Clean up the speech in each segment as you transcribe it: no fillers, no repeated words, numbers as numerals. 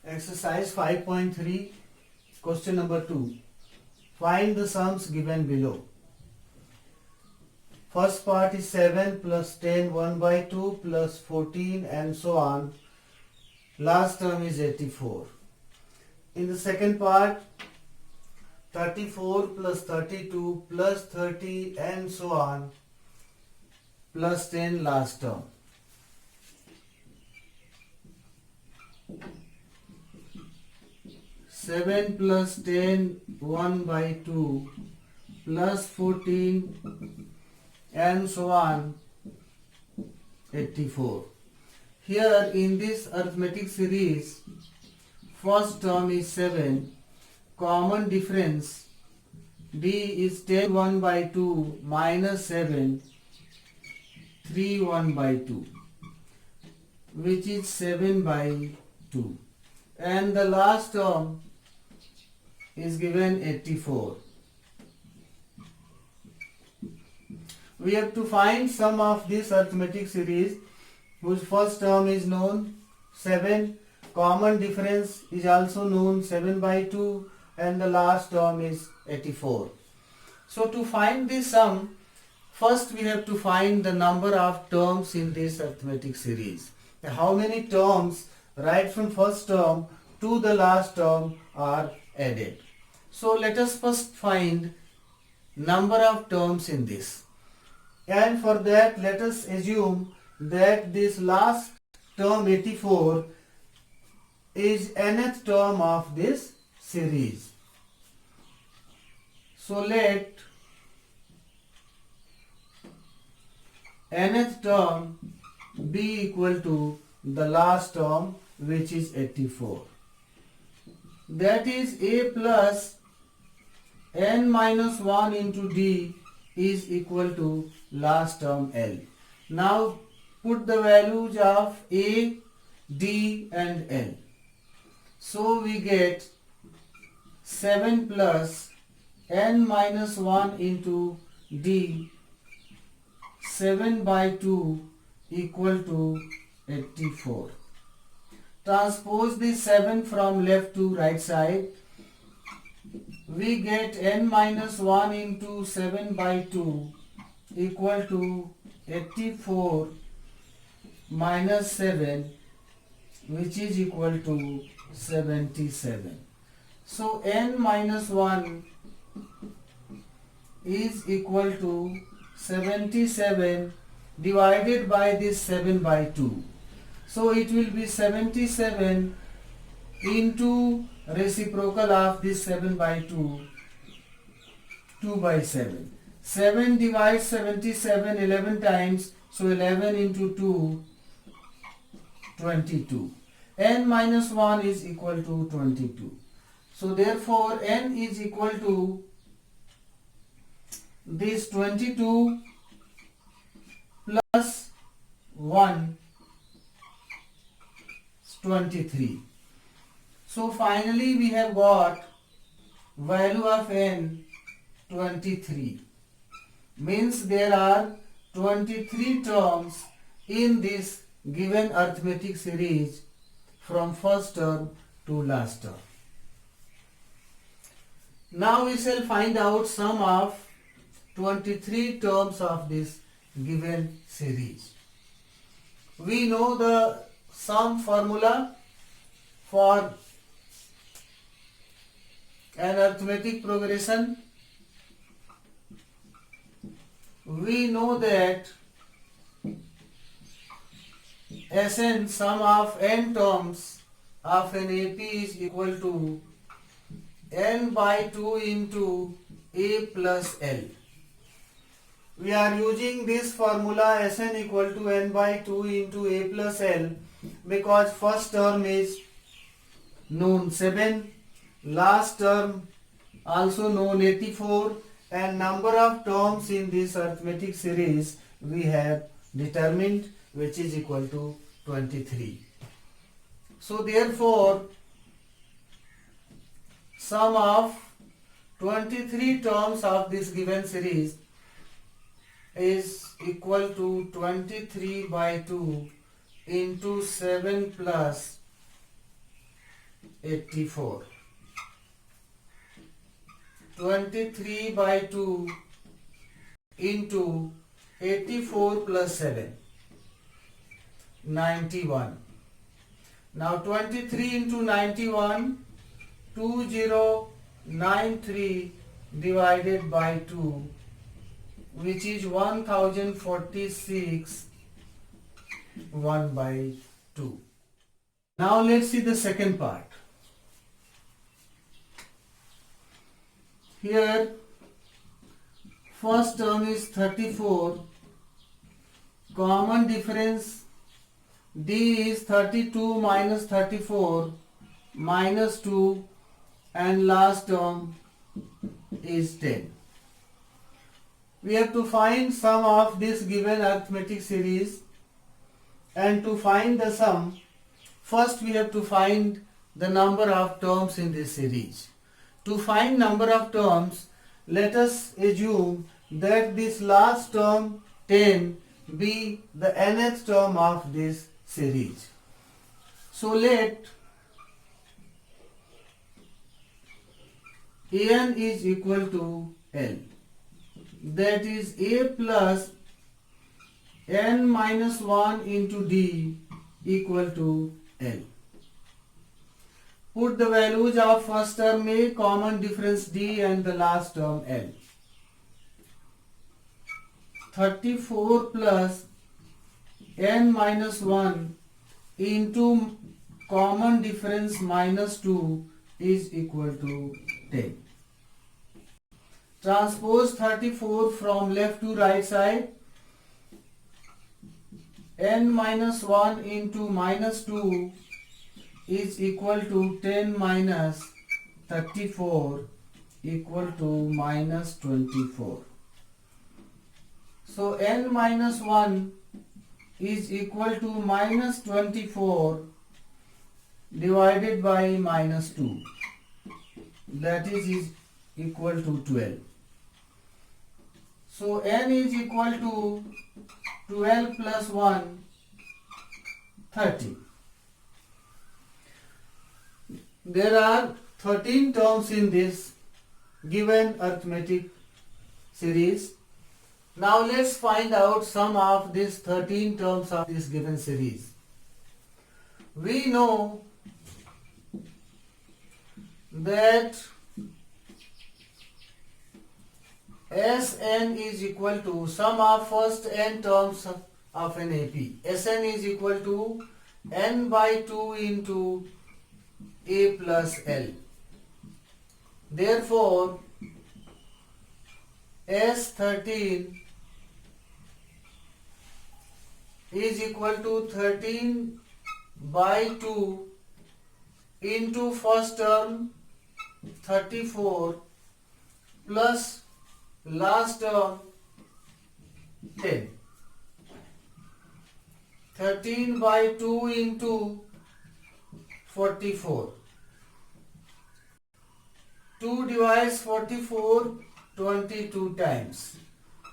Exercise 5.3, question number 2. Find the sums given below. First part is 7 plus 10, 1 by 2 plus 14 and so on. Last term is 84. In the second part, 34 plus 32 plus 30 and so on plus 10 last term. Seven plus 10, 1 by 2 plus 14 and so on 84. Here in this arithmetic series, first term is 7, common difference D is 10 1 by 2 minus 7 3 1 by 2, which is 7 by 2, and the last term is given 84. We have to find sum of this arithmetic series whose first term is known 7, common difference is also known 7 by 2, and the last term is 84. So to find this sum, first we have to find the number of terms in this arithmetic series. How many terms right from first term to the last term are added. So let us first find number of terms in this. And for that, let us assume that this last term 84 is nth term of this series. So let nth term be equal to the last term, which is 84. That is a plus n minus 1 into d is equal to last term L. Now put the values of a, d and L. So we get 7 plus n minus 1 into d, 7 by 2 equal to 84. Transpose this 7 from left to right side. We get n minus 1 into 7 by 2 equal to 84 minus 7, which is equal to 77. So n minus 1 is equal to 77 divided by this 7 by 2. So it will be 77 into reciprocal of this 7 by 2, 2 by 7. 7 divides 77 11 times, so 11 into 2, 22. N minus 1 is equal to 22. So therefore n is equal to this 22 plus 1 is 23. So finally we have got value of n 23. Means there are 23 terms in this given arithmetic series from first term to last term. Now we shall find out sum of 23 terms of this given series. We know the sum formula for an arithmetic progression. We know that Sn, sum of n terms of an AP is equal to n by 2 into a plus L. We are using this formula Sn equal to n by 2 into a plus L because first term is known 7, last term also known 84, and number of terms in this arithmetic series we have determined, which is equal to 23. So therefore sum of 23 terms of this given series is equal to 23 by 2 into 7 plus 84. 23 by 2 into 84 plus 7, 91. Now 23 into 91, 2093 divided by 2, which is 1046, 1 by 2. Now let's see the second part. Here first term is 34, common difference D is 32 minus 34 minus 2, and last term is 10. We have to find sum of this given arithmetic series, and to find the sum, first we have to find the number of terms in this series. To find number of terms, let us assume that this last term 10 be the nth term of this series. So let an is equal to L, that is a plus n minus 1 into d equal to L. Put the values of first term A, common difference D, and the last term L. 34 plus n minus 1 into common difference minus 2 is equal to 10. Transpose 34 from left to right side. N minus 1 into minus 2 is equal to 10 minus 34 equal to minus 24. So n minus 1 is equal to minus 24 divided by minus 2, that is equal to 12. So n is equal to 12 plus 1, 30. There are 13 terms in this given arithmetic series. Now let's find out sum of these 13 terms of this given series. We know that Sn is equal to sum of first n terms of an AP. Sn is equal to n by 2 into A plus L. Therefore, S13 is equal to 13 by 2 into first term 34 plus last term 10. 13 by 2 into 44. 2 divides 44 22 times.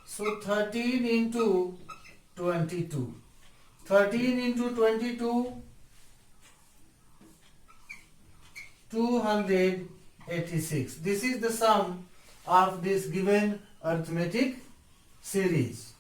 So 13 into 22. 13 into 22, 286. This is the sum of this given arithmetic series.